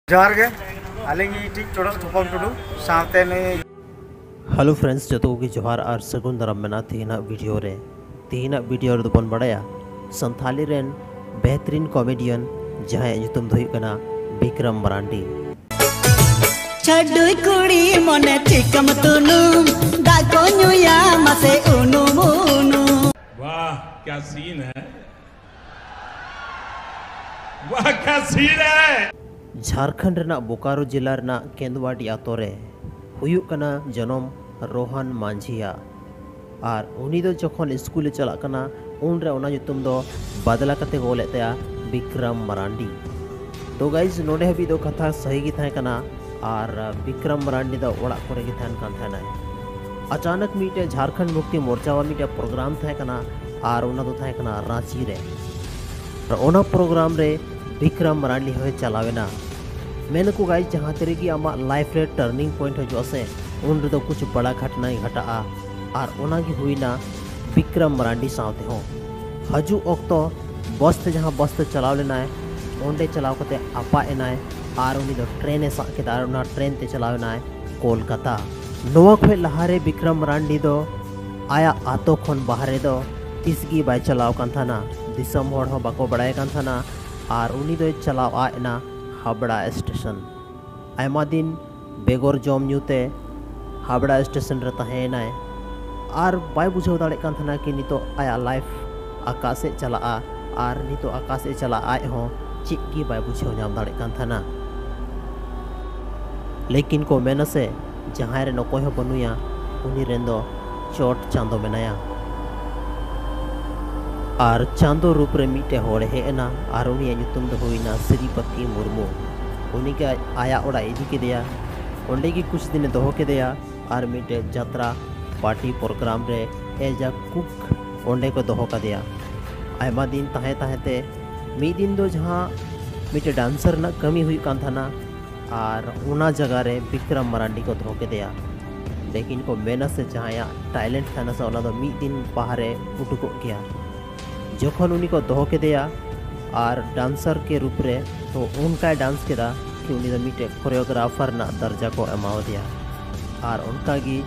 जोहार गे आलिंग टिक टोडल थपन टुडू साथे ने हेलो फ्रेंड्स जो की जोहार और सगुन दरम मेना तीना वीडियो रे बन बड़ाया संथाली रेन बेहतरीन कॉमेडियन जहां जुतुम धुई कना विक्रम मरांडी छडुई कुड़ी मने चिकम तुनुम दाको न्युया मसे उनुम उनुम। वाह क्या सीन है, वाह क्या सीन है। झारखंड रेना बोकारो जिला रेना केंदवाडी आतोरे हुयुक कना जनम रोहन मांझिया और उनी दो जखन स्कूल चला कना उन रे ओना जुतुम दो बदला कते गोले तया विक्रम मरांडी। तो गाइज नोडे हबी दो कथा सही गी थाय कना और विक्रम मरांडी दो ओड़ा करे गी थान कान थाना अचानक मीटे झारखंड मुक्ति मोर्चा वा मीटे प्रोग्राम थाय कना और ओना दो थाय कना रांची रे और ओना प्रोग्राम रे विक्रम मरांडी हवे चलावेना मैंने को गाइज जहाँ तेरे की आमा लाइफ रे टर्निंग पॉइंट हो से उन रे तो कुछ बड़ा घटना ही घटा और ओना की हुई ना विक्रम मरांडी सावते हो हजू ऑक्तो बस ते जहाँ बस ते चलाव लेना है ओंडे चलाव कते आपा एना है और उनी दो ट्रेन सा के दार उना ट्रेन ते चलावेना है कोलकाता नोवा खो लहारे विक्रम मरांडी दो आया आतो खन बाहरे दो तिसगी बाय चलाव कान थाना दिसम होड़ हो बाको बड़ाय कान थाना और उनी दो चलाव आ एना हाबड़ा स्टेशन आयमा दिन बेगोर जम न्यूते हाबड़ा स्टेशन रे तहेना है और बाय बुझाव दाड़े कान थाना कि नितो आया लाइफ आकाशे चला और नितो आकाशे चला आय हो चिक की बाय बुझाव नाम दाड़े कान थाना लेकिन को मेनसे जहां रे नकोय हो बनुया उनी रेन दो चोट चांदो मेनाया और चांदो रूप रे मीटे होड़े हेना और उनी नुतुम दो हुईना श्रीपति मुर्मू उनी के आया ओड़ा इदी के दिया ओंडे की कुछ दिन दोहो के दिया और मीटे यात्रा पार्टी प्रोग्राम रे एजा कुक ओंडे को दोहो का दिया आयमा दिन ताहे ताहे ते मी दिन दो जहाँ मीटे डांसर ना कमी हुई कान थाना और उना जगह रे विक्रम मरांडी को दोहो के दिया लेकिन को मेहनत से जहाँ या टैलेंट थाना से ओना दो मी दिन बाहरे उठुको गया जखन उनी को दोहो के दिया और डांसर के रूप रे तो उनका डांस केदा कि उनी दो मीटे कोरियोग्राफर ना दर्जा को एमाव दिया और उनका गी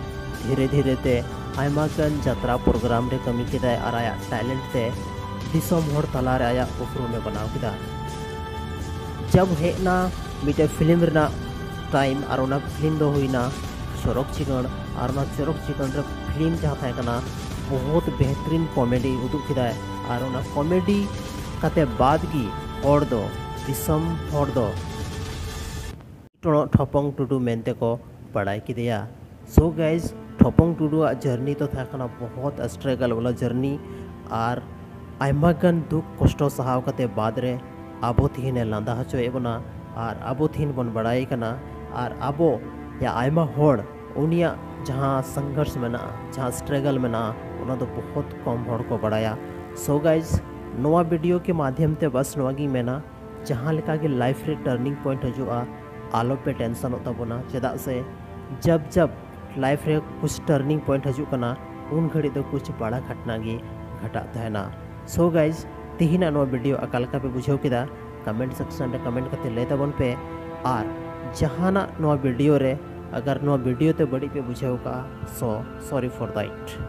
धीरे धीरे ते आयमा गन यात्रा प्रोग्राम रे कमी केदा और आया टैलेंट ते दिसम होड़ तला रे आया उपरूम में बनाव केदा जब हेना मीटे फिल्म रे ना टाइम और उना फिल्म दो हुईना चोरक चिकन और उना चोरक चिकन रे फिल्म जहाँ थाय कना बहुत बेहतरीन कॉमेडी उदुग केदा और उना कॉमेडी कते बाद की और दो दिसम और दो टोनो ठपंग टुडू मेनते को पढ़ाई की दिया। सो गाइज ठपंग टुडू जर्नी तो था कना बहुत स्ट्रगल वाला जर्नी और आयमा गन दुख कष्ट सहाव कते बाद रे आबो थीने लांदा हचोए बना और आबो थीन बन बड़ाई कना और आबो या आयमा होड़ उनिया जहाँ संघर्ष मेना जहाँ स्ट्रगल मेना उना तो बहुत कम होड़ को बढ़ाया। सो गाइज नवा वीडियो के माध्यम से बस नवागी मेना जहाँ लेका के लाइफ रे टर्निंग पॉइंट हजूआ आलो पे टेंशन होता बोना चेदा से जब जब लाइफ रे कुछ टर्निंग पॉइंट हजू कना उन घड़ी तो कुछ बड़ा घटना गी घटा तहना। सो गाइज तिहिना नवा वीडियो अकालका पे बुझाव केदा कमेंट सेक्शन रे कमेंट करते ले तबन पे और जहाना नवा वीडियो रे अगर नवा वीडियो ते बड़ी पे बुझाव का सो सॉरी फॉर दैट।